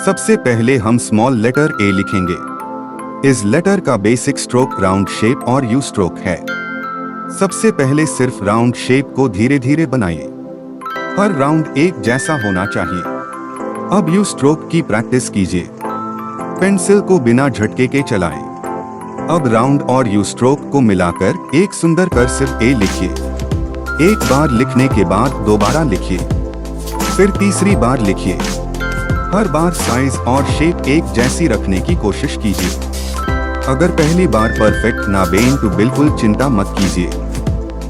सबसे पहले हम स्मॉल लेटर ए लिखेंगे। इस लेटर का बेसिक स्ट्रोक राउंड शेप और यू स्ट्रोक है। सबसे पहले सिर्फ राउंड शेप को धीरे धीरे बनाइए। हर राउंड एक जैसा होना चाहिए। अब यू स्ट्रोक की प्रैक्टिस कीजिए। पेंसिल को बिना झटके के चलाएं। अब राउंड और यू स्ट्रोक को मिलाकर एक सुंदर कर्सिव ए लिखिए। एक बार लिखने के बाद दोबारा लिखिए, फिर तीसरी बार लिखिए। हर बार साइज और शेप एक जैसी रखने की कोशिश कीजिए। अगर पहली बार परफेक्ट ना बने तो बिल्कुल चिंता मत कीजिए।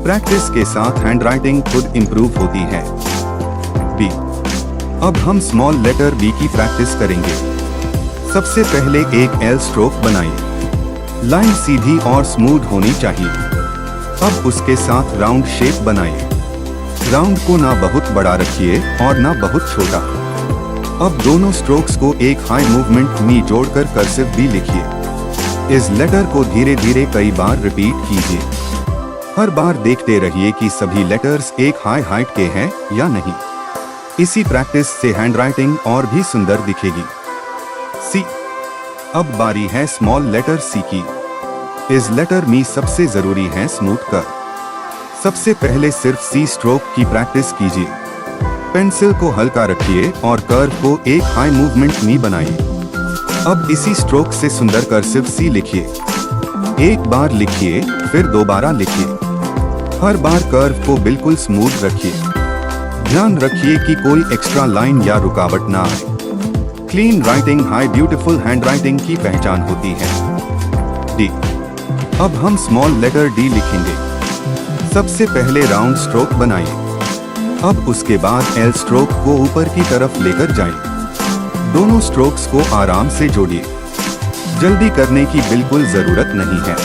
प्रैक्टिस के साथ हैंडराइटिंग खुद इंप्रूव होती है। बी। अब हम स्मॉल लेटर बी की प्रैक्टिस करेंगे। सबसे पहले एक एल स्ट्रोक बनाइए। लाइन सीधी और स्मूथ होनी चाहिए। अब उसके साथ राउंड शेप बनाइए। राउंड को ना बहुत बड़ा रखिए और ना बहुत छोटा। अब दोनों स्ट्रोक्स को एक हाई मूवमेंट में जोड़कर कर्सिव बी लिखिए। इस लेटर को धीरे धीरे कई बार रिपीट कीजिए। हर बार देखते रहिए कि सभी लेटर्स एक हाई हाइट के हैं या नहीं। इसी प्रैक्टिस से हैंडराइटिंग और भी सुंदर दिखेगी। सी। अब बारी है स्मॉल लेटर सी की। इस लेटर में सबसे जरूरी है स्मूथ कर्व। सबसे पहले सिर्फ सी स्ट्रोक की प्रैक्टिस कीजिए। पेंसिल को हल्का रखिए और कर्व को एक हाई मूवमेंट में बनाइए। अब इसी स्ट्रोक से सुंदर कर्सिव सी लिखिए। एक बार लिखिए, फिर दोबारा लिखिए। हर बार कर्व को बिल्कुल स्मूथ रखिए। ध्यान रखिए कि कोई एक्स्ट्रा लाइन या रुकावट ना आए। Clean writing high beautiful handwriting की पहचान होती है। डी। अब हम स्मॉल लेटर डी लिखेंगे। सबसे पहले राउंड स्ट्रोक बनाइए। अब उसके बाद एल स्ट्रोक को ऊपर की तरफ लेकर जाएं। दोनों स्ट्रोक्स को आराम से जोड़िए। जल्दी करने की बिल्कुल जरूरत नहीं है।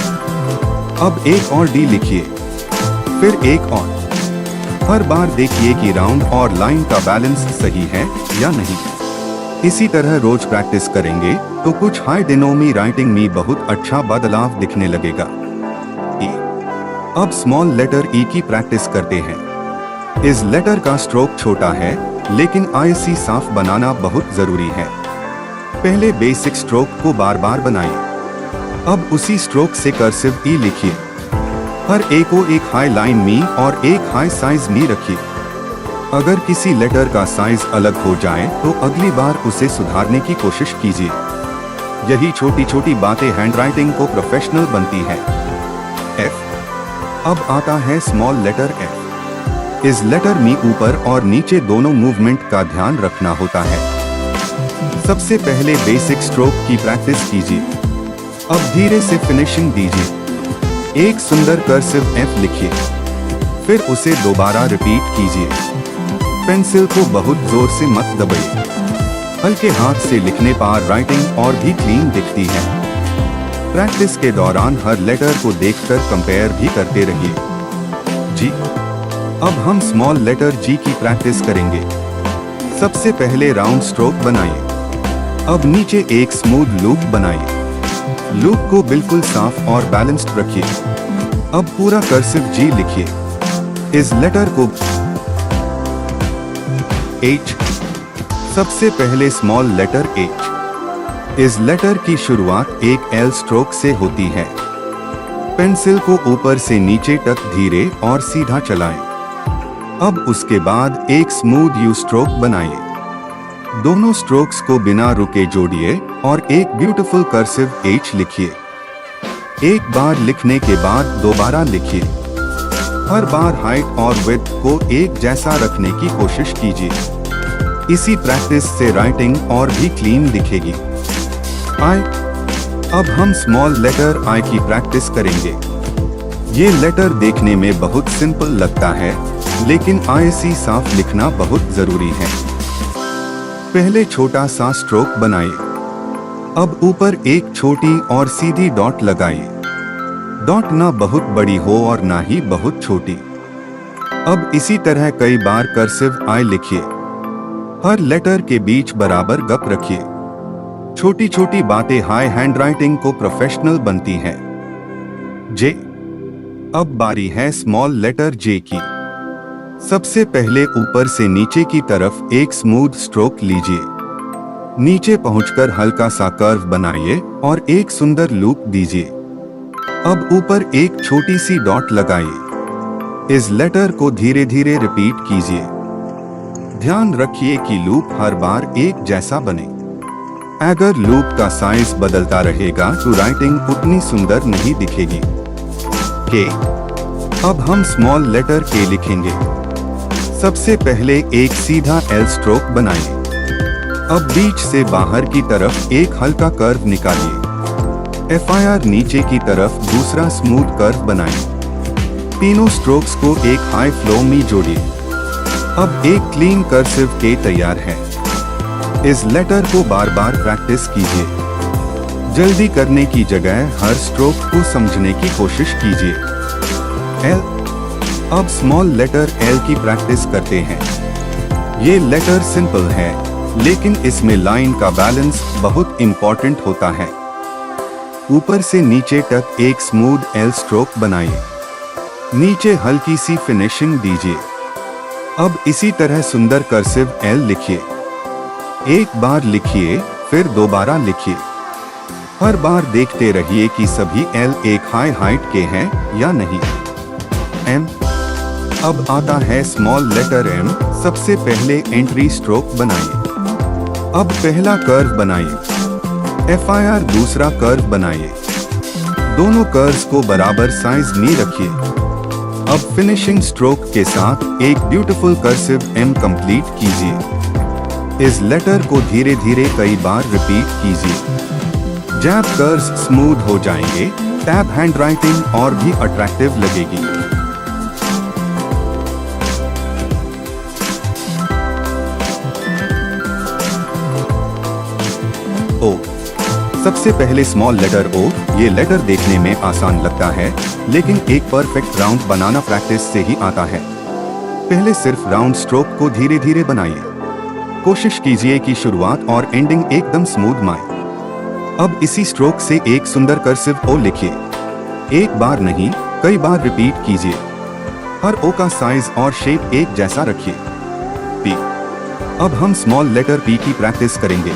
अब एक और डी लिखिए, फिर एक और। हर बार देखिए कि राउंड और लाइन का बैलेंस सही है या नहीं। इसी तरह रोज प्रैक्टिस करेंगे तो कुछ हाई दिनों में राइटिंग में बहुत अच्छा बदलाव दिखने लगेगा। ई। अब स्मॉल लेटर ई की प्रैक्टिस करते हैं। इस लेटर का स्ट्रोक छोटा है, लेकिन आईसी साफ बनाना बहुत जरूरी है। पहले बेसिक स्ट्रोक को बार बार बनाइए। अब उसी स्ट्रोक से कर्सिव ई लिखिए। हर एक को एक हाई लाइन में और एक हाई साइज में रखिए। अगर किसी लेटर का साइज अलग हो जाए तो अगली बार उसे सुधारने की कोशिश कीजिए। यही छोटी छोटी बातें हैंडराइटिंग को प्रोफेशनल बनती है। एफ। अब आता है स्मॉल लेटर एफ। इस लेटर में ऊपर और नीचे दोनों मूवमेंट का ध्यान रखना होता है। सबसे पहले बेसिक स्ट्रोक की प्रैक्टिस कीजिए। अब धीरे से फिनिशिंग दीजिए। एक सुंदर कर्सिव एफ लिखिए, फिर उसे दोबारा रिपीट कीजिए। पेंसिल को बहुत जोर से मत दबाइए। हल्के हाथ से लिखने पर राइटिंग और भी क्लीन दिखती है। प्रैक्टिस के दौरान हर लेटर को देखकर कंपेयर भी करते रहिए। जी। अब हम स्मॉल लेटर जी की प्रैक्टिस करेंगे। सबसे पहले राउंड स्ट्रोक बनाइए। अब नीचे एक स्मूथ लूप बनाइए। लूप को बिल्कुल साफ और बैलेंस्ड रखिए। अब पूरा कर्सिव जी लिखिए। इस लेटर को H। सबसे पहले स्मॉल लेटर H। इस लेटर की शुरुआत एक L स्ट्रोक से होती है। पेंसिल को ऊपर से नीचे तक धीरे और सीधा चलाएं। अब उसके बाद एक स्मूथ यू स्ट्रोक बनाइए। दोनों स्ट्रोक्स को बिना रुके जोड़िए और एक ब्यूटीफुल कर्सिव H लिखिए। एक बार लिखने के बाद दोबारा लिखिए। हर बार हाइट और विड्थ को एक जैसा रखने की कोशिश कीजिए। इसी प्रैक्टिस से राइटिंग और भी क्लीन दिखेगी। आई। अब हम स्मॉल लेटर आई की प्रैक्टिस करेंगे। ये लेटर देखने में बहुत सिंपल लगता है, लेकिन आईसी साफ लिखना बहुत जरूरी है। पहले छोटा सा स्ट्रोक बनाइए। अब ऊपर एक छोटी और सीधी डॉट लगाइए। डॉट ना बहुत बड़ी हो और ना ही बहुत छोटी। अब इसी तरह कई बार कर्सिव आई लिखिए। हर लेटर के बीच बराबर गैप रखिए। छोटी छोटी बातें हाई हैंडराइटिंग को प्रोफेशनल बनती है। जे। अब बारी है स्मॉल लेटर जे की। सबसे पहले ऊपर से नीचे की तरफ एक स्मूथ स्ट्रोक लीजिए। नीचे पहुंचकर हल्का सा कर्व बनाइए और एक सुंदर लूप दीजिए। अब ऊपर एक छोटी सी डॉट लगाइए। इस लेटर को धीरे धीरे रिपीट कीजिए। ध्यान रखिए कि लूप हर बार एक जैसा बने। अगर लूप का साइज बदलता रहेगा तो राइटिंग उतनी सुंदर नहीं दिखेगी। के अब हम स्मॉल लेटर के लिखेंगे। सबसे पहले एक सीधा एल स्ट्रोक बनाइए। अब बीच से बाहर की तरफ एक हल्का कर्व निकालिए। FIR नीचे की तरफ दूसरा स्मूथ कर्व बनाइए। तीनों स्ट्रोक्स को एक हाई फ्लो में जोड़िए। अब एक क्लीन कर्सिव के तैयार है। इस लेटर को बार बार प्रैक्टिस कीजिए। जल्दी करने की जगह हर स्ट्रोक को समझने की कोशिश कीजिए। एल अब स्मॉल लेटर एल की प्रैक्टिस करते हैं। ये लेटर सिंपल है, लेकिन इसमें लाइन का बैलेंस बहुत इंपॉर्टेंट होता है। ऊपर से नीचे तक एक स्मूथ एल स्ट्रोक बनाइए। नीचे हल्की सी फिनिशिंग दीजिए। अब इसी तरह सुंदर कर्सिव एल लिखिए। एक बार लिखिए, फिर दोबारा लिखिए। हर बार देखते रहिए कि सभी एल एक हाई हाइट के हैं या नहीं। एम अब आता है स्मॉल लेटर एम। सबसे पहले एंट्री स्ट्रोक बनाइए। अब पहला कर्व बनाइए। FIR दूसरा कर्व बनाइए। दोनों कर्व्स को बराबर साइज में रखिए। अब फिनिशिंग स्ट्रोक के साथ एक ब्यूटीफुल कर्सिव एम कंप्लीट कीजिए। इस लेटर को धीरे धीरे कई बार रिपीट कीजिए। जब कर्व्स स्मूथ हो जाएंगे, टैब हैंडराइटिंग और भी अट्रैक्टिव लगेगी। ओ सबसे पहले स्मॉल लेटर ओ। ये लेटर देखने में आसान लगता है, लेकिन एक परफेक्ट राउंड बनाना प्रैक्टिस से ही आता है। पहले सिर्फ राउंड स्ट्रोक को धीरे धीरे बनाइए। कोशिश कीजिए कि शुरुआत और एंडिंग एकदम स्मूथ माए। अब इसी स्ट्रोक से एक सुंदर कर्सिव ओ लिखिए। एक बार नहीं, कई बार रिपीट कीजिए। हर ओ का साइज और शेप एक जैसा रखिए। पी अब हम स्मॉल लेटर पी की प्रैक्टिस करेंगे।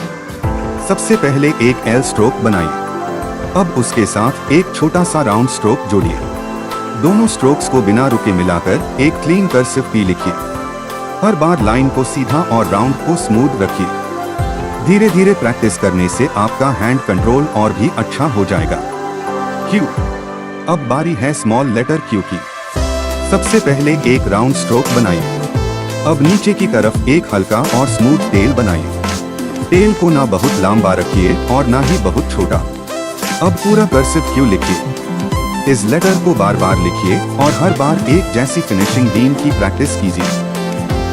सबसे पहले एक एल स्ट्रोक बनाइए। अब उसके साथ एक छोटा सा राउंड स्ट्रोक जोड़िए। दोनों स्ट्रोक्स को बिना रुके मिलाकर एक क्लीन कर्सिव पी लिखिए। हर बार लाइन को सीधा और राउंड को स्मूथ रखिए। धीरे धीरे प्रैक्टिस करने से आपका हैंड कंट्रोल और भी अच्छा हो जाएगा। क्यू अब बारी है स्मॉल लेटर क्यू की। सबसे पहले एक राउंड स्ट्रोक बनाइए। अब नीचे की तरफ एक हल्का और स्मूथ टेल बनाइए। टेल को ना बहुत लंबा रखिए और ना ही बहुत छोटा। अब पूरा कर्सिव क्यू लिखिए। इस लेटर को बार बार लिखिए और हर बार एक जैसी फिनिशिंग बीम की प्रैक्टिस कीजिए।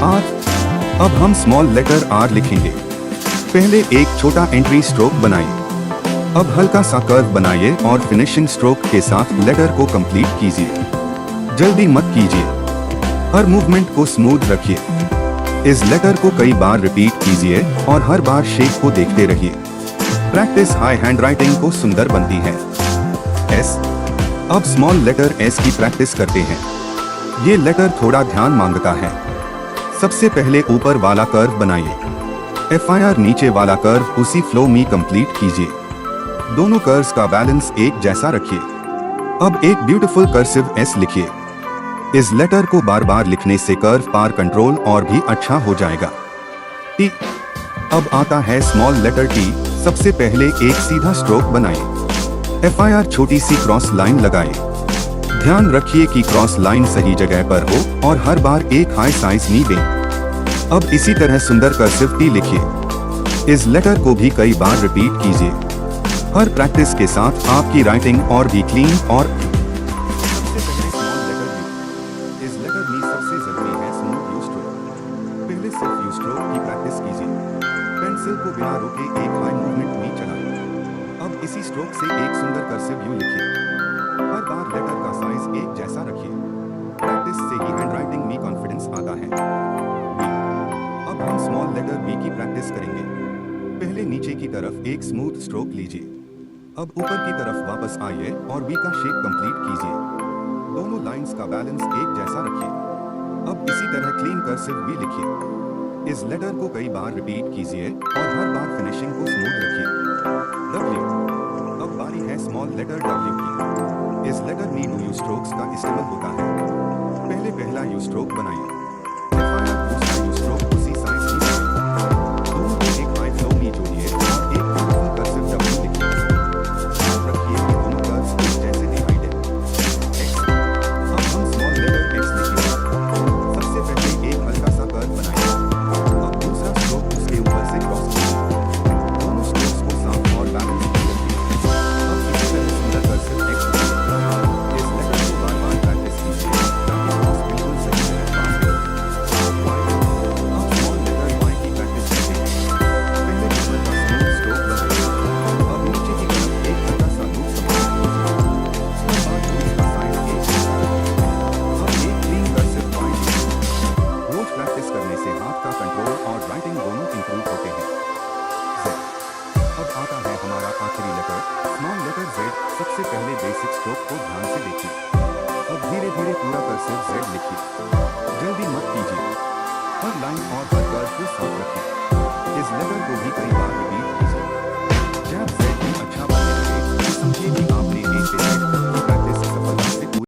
आर अब हम स्मॉल लेटर आर लिखेंगे। पहले एक छोटा एंट्री स्ट्रोक बनाइए। अब हल्का सा कर्व बनाइए और फिनिशिंग स्ट्रोक के साथ लेटर को कंप्लीट कीजिए। जल्दी मत कीजिए, हर मूवमेंट को स्मूथ रखिए। इस लेटर को कई बार रिपीट कीजिए और हर बार शेप को देखते रहिए। प्रैक्टिस हाई हैंडराइटिंग को सुंदर बनती है। एस अब स्मॉल लेटर एस की प्रैक्टिस करते हैं। ये लेटर थोड़ा ध्यान मांगता है। सबसे पहले ऊपर वाला कर्व बनाइए। FIR नीचे वाला कर्व उसी फ्लो में कंप्लीट कीजिए। दोनों कर्व्स का बैलेंस एक जैसा रखिए। अब एक ब्यूटीफुल कर्सिव एस लिखिए। इस लेटर को बार बार लिखने से कर्व पार कंट्रोल और भी अच्छा हो जाएगा। टी अब आता है स्मॉल लेटर टी। सबसे पहले एक सीधा स्ट्रोक बनाइए। FIR छोटी सी क्रॉस लाइन लगाइए। ध्यान रखिए कि क्रॉस लाइन सही जगह पर हो और हर बार एक हाई साइज में दें। अब इसी तरह सुंदर कर्सिव टी लिखिए। इस लेटर को भी कई बार रिपीट कीजिए। हर प्रैक्टिस के साथ आपकी राइटिंग और भी क्लीन और पेंसिल को बिना रोके एक हाई मूवमेंट में चलाएं। अब इसी स्ट्रोक से एक सुंदर कर्सिव यू लिखिए। हर बार लेटर का साइज एक जैसा रखिए। प्रैक्टिस से ही हैंडराइटिंग में कॉन्फिडेंस आता है। बी अब हम स्मॉल लेटर बी की प्रैक्टिस करेंगे। पहले नीचे की तरफ एक स्मूथ स्ट्रोक लीजिए। अब ऊपर की तरफ वापस आइए और बी का शेप कंप्लीट कीजिए। दोनों लाइंस का बैलेंस एक जैसा रखिए। अब इसी तरह क्लीन कर्सिव बी लिखिए। इस लेटर को कई बार रिपीट कीजिए और हर बार फिनिशिंग को स्मूथ रखिए। W। अब बारी है स्मॉल लेटर W की। इस लेटर में 2 यू स्ट्रोक्स का इस्तेमाल होता है। पहले पहला यू स्ट्रोक बनाइए, दूसरा यू स्ट्रोक उसी साइज की बनाइए। दोनों को एक हाई फ्लो में जोड़िए और एक ब्यूटीफुल कर्सिव W लिखिए। याद रखिए कि दोनों कर्व्स एक जैसे दिखाई दे। X। अब हम स्मॉल लेटर X लिखेंगे। सबसे पहले एक हल्का सा कर्व बनाइए। अब दूसरा स्ट्रोक उसके ऊपर से क्रॉस कीजिए। दोनों स्ट्रोक्स को साफ और बैलेंस कीजिए। अब इसी तरह सुंदर कर्सिव X लिखिए। इस लेटर को बार-बार प्रैक्टिस कीजिए ताकि क्रॉस बिल्कुल सही तरह पास हो। Y। अब स्मॉल लेटर Y की प्रैक्टिस करते हैं। पहले नंबर का स्मूथ स्ट्रोक बनाइए। अब नीचे की तरफ एक हल्का सा लूप समाप्त कीजिए। उसके बाद लूप का साइड एक जैसा रखिए। अब एक क्लीन कर्सिव Y लिखिए। रोज प्रैक्टिस करने से हाथ का कंट्रोल और राइटिंग दोनों इंप्रूव होते हैं। Z। अब आता है हमारा आखिरी लेटर, स्मॉल लेटर Z। सबसे पहले बेसिक स्ट्रोक को ध्यान से देखिए। अब धीरे धीरे पूरा कर्सिव Z लिखिए। जल्दी मत कीजिए। हर लाइन और हर कर्व को साफ रखिए। इस लेटर को भी कई बार रिपीट कीजिए।